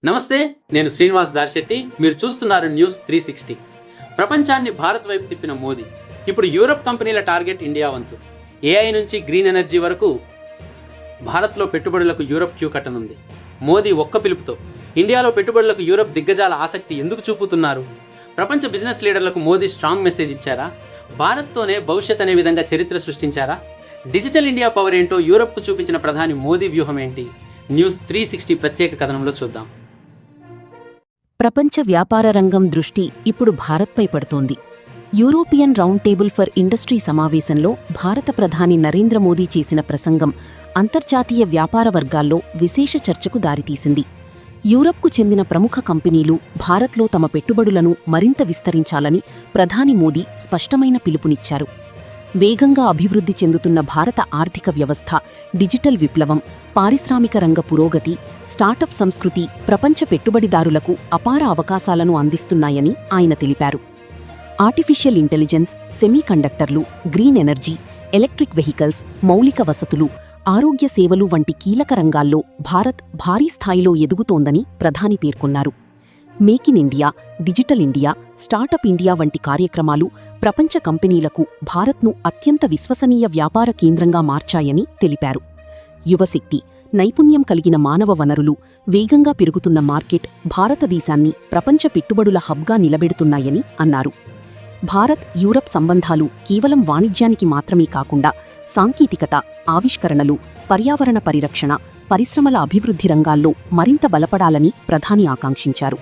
నమస్తే, నేను శ్రీనివాస్ దార్శెట్టి. మీరు చూస్తున్నారు న్యూస్ 360. ప్రపంచాన్ని భారత్ వైపు తిప్పిన మోదీ ఇప్పుడు యూరప్ కంపెనీల టార్గెట్ ఇండియా వంతు. ఏఐ నుంచి గ్రీన్ ఎనర్జీ వరకు భారత్లో పెట్టుబడులకు యూరప్ క్యూ కట్టనుంది. మోదీ ఒక్క పిలుపుతో ఇండియాలో పెట్టుబడులకు యూరప్ దిగ్గజాల ఆసక్తి ఎందుకు చూపుతున్నారు? ప్రపంచ బిజినెస్ లీడర్లకు మోదీ స్ట్రాంగ్ మెసేజ్ ఇచ్చారా? భారత్తోనే భవిష్యత్ అనే విధంగా చరిత్ర సృష్టించారా? డిజిటల్ ఇండియా పవర్ ఏంటో యూరప్కు చూపించిన ప్రధాని మోదీ వ్యూహం ఏంటి? న్యూస్ 360 ప్రత్యేక కథనంలో చూద్దాం. ప్రపంచ వ్యాపార రంగం దృష్టి ఇప్పుడు భారత్పై పడుతోంది. European round table for industry సమావేశంలో భారత ప్రధాని నరేంద్ర మోదీ చేసిన ప్రసంగం అంతర్జాతీయ వ్యాపార వర్గాల్లో విశేష చర్చకు దారితీసింది. యూరప్కు చెందిన ప్రముఖ కంపెనీలు భారత్లో తమ పెట్టుబడులను మరింత విస్తరించాలని ప్రధాని మోదీ స్పష్టమైన పిలుపునిచ్చారు. వేగంగా అభివృద్ధి చెందుతున్న భారత ఆర్థిక వ్యవస్థ, డిజిటల్ విప్లవం, పారిశ్రామిక రంగ పురోగతి, స్టార్టప్ సంస్కృతి ప్రపంచ పెట్టుబడిదారులకు అపార అవకాశాలను అందిస్తున్నాయని ఆయన తెలిపారు. ఆర్టిఫిషియల్ ఇంటెలిజెన్స్, సెమీకండక్టర్లు, గ్రీన్ ఎనర్జీ, ఎలక్ట్రిక్ వెహికల్స్, మౌలిక వసతులు, ఆరోగ్య సేవలు వంటి కీలక రంగాల్లో భారత్ భారీ స్థాయిలో ఎదుగుతోందని ప్రధాని పేర్కొన్నారు. Make in India, digital India, startup India వంటి కార్యక్రమాలు ప్రపంచ కంపెనీలకు భారత్ను అత్యంత విశ్వసనీయ వ్యాపార కేంద్రంగా మార్చాయని తెలిపారు. యువశక్తి, నైపుణ్యం కలిగిన మానవ వనరులు, వేగంగా పెరుగుతున్న మార్కెట్ భారతదేశాన్ని ప్రపంచ పెట్టుబడుల హబ్గా నిలబెడుతున్నాయని అన్నారు. భారత్ యూరప్ సంబంధాలు కేవలం వాణిజ్యానికి మాత్రమే కాకుండా సాంకేతికత, ఆవిష్కరణలు, పర్యావరణ పరిరక్షణ, పరిశ్రమల అభివృద్ధి రంగాల్లో మరింత బలపడాలని ప్రధాని ఆకాంక్షించారు.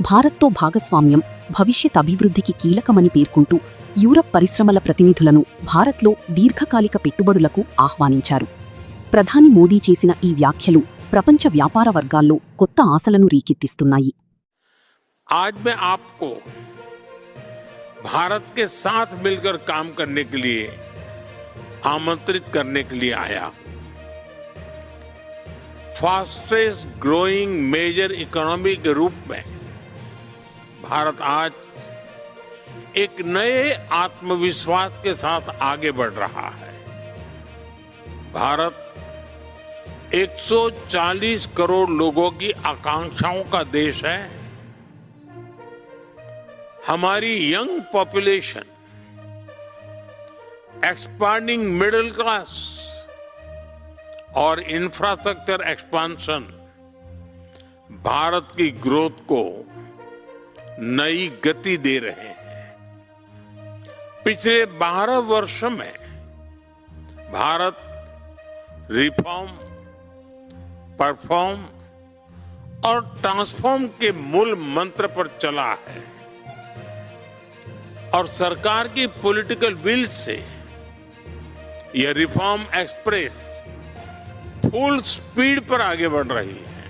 భారత్తో భాగస్వామ్యం భవిష్యత్ అభివృద్ధికి కీలకమని పేర్కొంటూ యూరప్ పరిశ్రమల ప్రతినిధులను భారత్లో దీర్ఘకాలిక పెట్టుబడులకు ఆహ్వానించారు. ప్రధాని మోదీ చేసిన ఈ వ్యాఖ్యలు ప్రపంచ వ్యాపార వర్గాల్లో కొత్త ఆశలను రేకెత్తిస్తున్నాయి. आज मैं आपको भारत के साथ मिलकर काम करने के लिए आमंत्रित करने के लिए आया। फास्टेस्ट ग्रोइंग मेजर इकोनॉमी के रूप में भारत आज एक नए आत्मविश्वास के साथ आगे बढ़ रहा है। भारत 140 करोड़ लोगों की आकांक्षाओं का देश है। हमारी young population, expanding middle class और इंफ्रास्ट्रक्चर एक्सपांशन भारत की ग्रोथ को नई गति दे रहे हैं। पिछले 12 वर्षों में भारत रिफॉर्म, परफॉर्म और ट्रांसफॉर्म के मूल मंत्र पर चला है और सरकार की पॉलिटिकल विल से यह रिफॉर्म एक्सप्रेस फुल स्पीड पर आगे बढ़ रही है।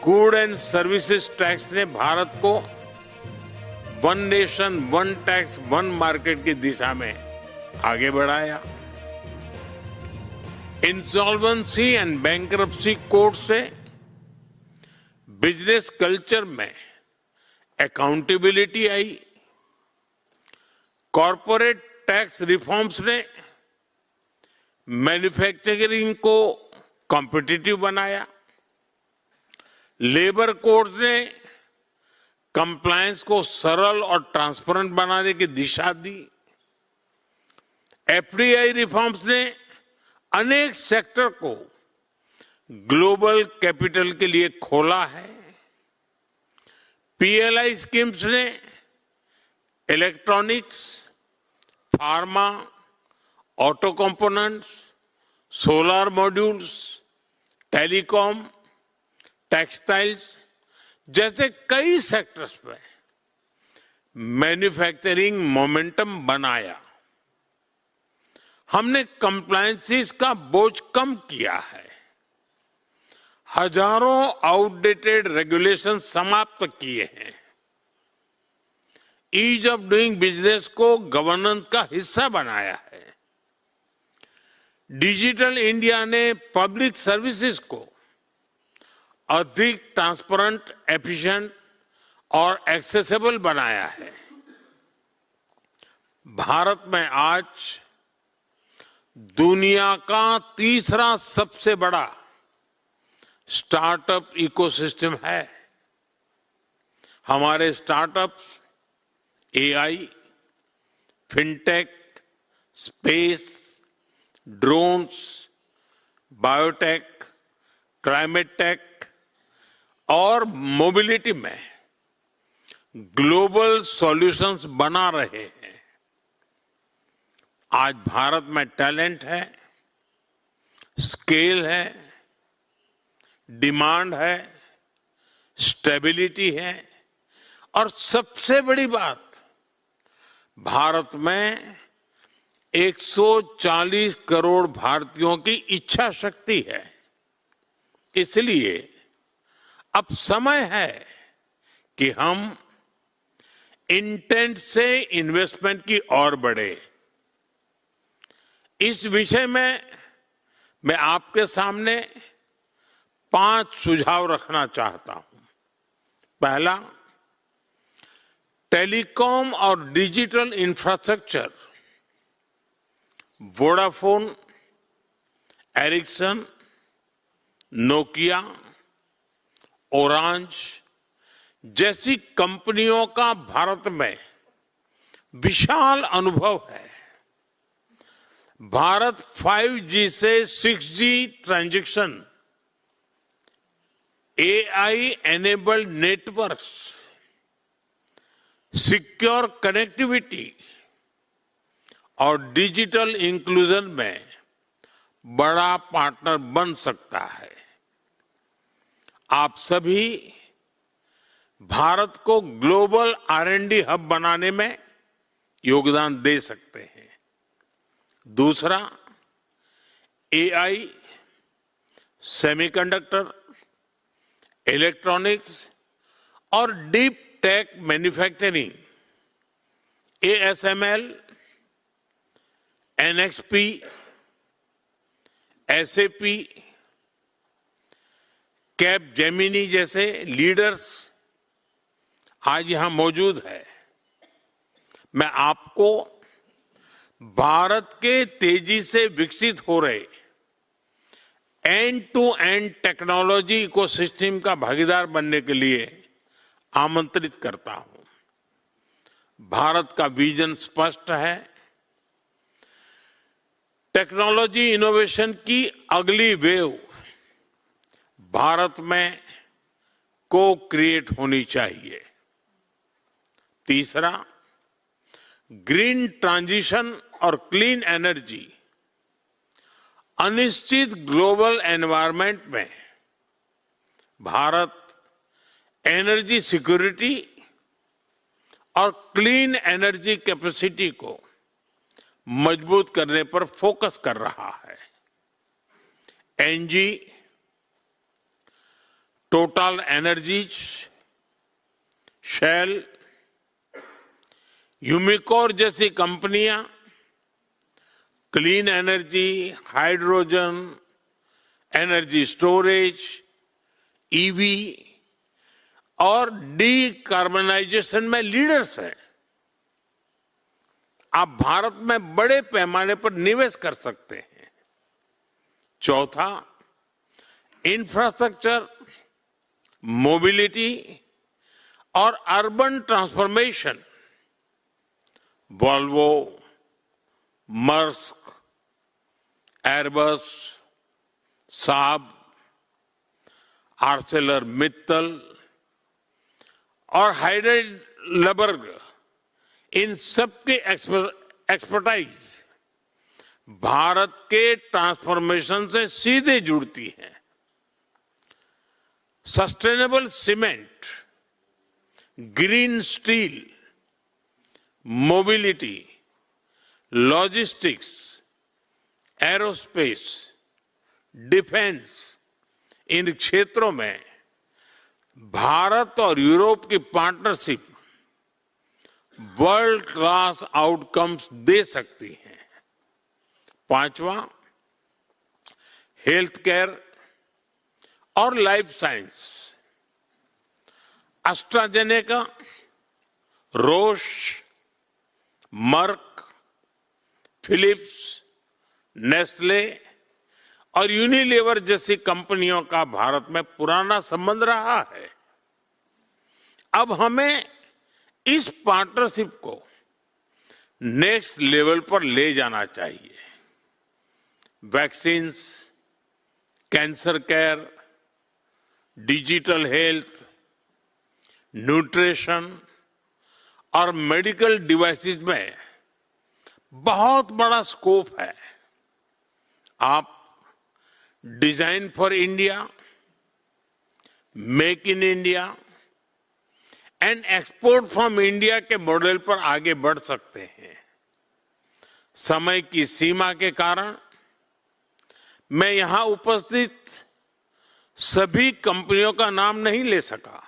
गुड एंड सर्विसेज टैक्स ने भारत को one nation one tax one market की दिशा में आगे बढ़ाया। इंसॉल्वेंसी एंड बैंक्रप्सी कोर्ट से बिजनेस कल्चर में अकाउंटेबिलिटी आई। कॉरपोरेट टैक्स रिफॉर्म्स ने मैन्युफैक्चरिंग को कॉम्पिटिटिव बनाया। लेबर कोड्स ने कंप्लायंस को सरल और ट्रांसपेरेंट बनाने की दिशा दी। एफडीआई रिफॉर्म्स ने अनेक सेक्टर को ग्लोबल कैपिटल के लिए खोला है। पीएलआई स्कीम्स ने electronics, pharma, auto components, solar modules, telecom, textiles जैसे कई सेक्टर्स में मैन्युफैक्चरिंग मोमेंटम बनाया। हमने कंप्लायंसेस का बोझ कम किया है। हजारों आउटडेटेड रेगुलेशन समाप्त किए हैं। ईज ऑफ डूइंग बिजनेस को गवर्नेंस का हिस्सा बनाया है। डिजिटल इंडिया ने पब्लिक सर्विसेज को अधिक ट्रांसपेरेंट, एफिशिएंट और एक्सेसिबल बनाया है। भारत में आज दुनिया का तीसरा सबसे बड़ा स्टार्टअप इकोसिस्टम है। हमारे startups AI, fintech, space, drones, biotech, climate tech और मोबिलिटी में ग्लोबल सॉल्यूशंस बना रहे हैं। आज भारत में टैलेंट है, स्केल है, डिमांड है, स्टेबिलिटी है और सबसे बड़ी बात, भारत में 140 करोड़ भारतीयों की इच्छा शक्ति है। इसलिए अब समय है कि हम इंटेंट से इन्वेस्टमेंट की ओर बढ़े। इस विषय में मैं आपके सामने 5 सुझाव रखना चाहता हूं। पहला, टेलीकॉम और digital infrastructure, Vodafone, Ericsson, Nokia, Orange जैसी कंपनियों का भारत में विशाल अनुभव है। भारत 5G से 6G transaction, AI enabled networks, secure connectivity और डिजिटल इंक्लूजन में बड़ा पार्टनर बन सकता है। आप सभी भारत को ग्लोबल R&D हब बनाने में योगदान दे सकते हैं। दूसरा, AI, सेमीकंडक्टर, इलेक्ट्रॉनिक्स और deep tech manufacturing, ASML, NXP, SAP, Capgemini जैसे लीडर्स आज यहां मौजूद है। मैं आपको भारत के तेजी से विकसित हो रहे end to end technology ecosystem का भागीदार बनने के लिए आमंत्रित करता हूं। भारत का विजन स्पष्ट है। टेक्नोलॉजी इनोवेशन की अगली वेव भारत में को क्रिएट होनी चाहिए। तीसरा, ग्रीन ट्रांजिशन और क्लीन एनर्जी, अनिश्चित ग्लोबल एनवायरनमेंट में भारत एनर्जी सिक्योरिटी और क्लीन एनर्जी कैपेसिटी को मजबूत करने पर फोकस कर रहा है। एनजी, टोटल एनर्जीज, शेल, यूमिकोर जैसी कंपनियां clean energy, hydrogen, energy storage, EV और डीकार्बनाइजेशन में लीडर्स हैं। आप भारत में बड़े पैमाने पर निवेश कर सकते हैं। चौथा, इंफ्रास्ट्रक्चर, मोबिलिटी और urban transformation, Volvo, Maersk, Airbus, साब, आर्सेलर मित्तल और हाइडेलबर्ग, इन सबके एक्सपर्टाइज भारत के ट्रांसफॉर्मेशन से सीधे जुड़ती है। Sustainable cement, green steel, mobility, logistics, aerospace, defence, इन क्षेत्रों में भारत और यूरोप की पार्टनरशिप वर्ल्ड क्लास आउटकम्स दे सकती है। पांचवा, हेल्थ केयर और life science, AstraZeneca, Roche, Merck, Philips, Nestle और यूनिलीवर जैसी कंपनियों का भारत में पुराना संबंध रहा है। अब हमें इस पार्टनरशिप को नेक्स्ट लेवल पर ले जाना चाहिए। Vaccines, cancer care, digital health, nutrition और मेडिकल डिवाइसेस में बहुत बड़ा स्कोप है। आप design for India, make in India and export from India के मॉडल पर आगे बढ़ सकते हैं। समय की सीमा के कारण मैं यहां उपस्थित सभी कंपनियों का नाम नहीं ले सका,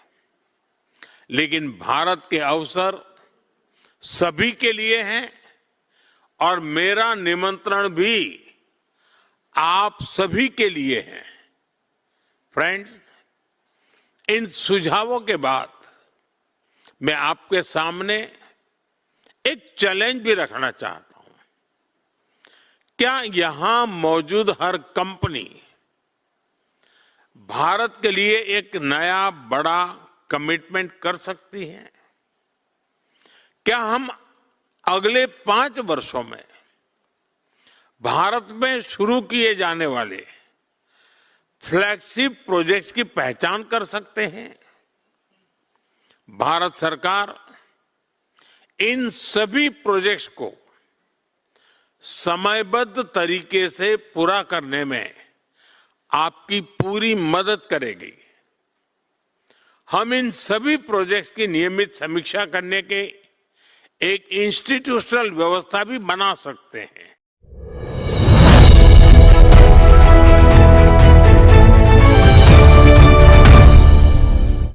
लेकिन भारत के अवसर सभी के लिए हैं और मेरा निमंत्रण भी आप सभी के लिए है। फ्रेंड्स, इन सुझावों के बाद मैं आपके सामने एक चैलेंज भी रखना चाहता हूं। क्या यहां मौजूद हर कंपनी भारत के लिए एक नया बड़ा कमिटमेंट कर सकती है? क्या हम अगले 5 वर्षों में भारत में शुरू किए जाने वाले फ्लैगशिप प्रोजेक्ट्स की पहचान कर सकते हैं? भारत सरकार इन सभी प्रोजेक्ट्स को समयबद्ध तरीके से पूरा करने में आपकी पूरी मदद करेगी। हम इन सभी प्रोजेक्ट्स की नियमित समीक्षा करने के एक इंस्टीट्यूशनल व्यवस्था भी बना सकते हैं।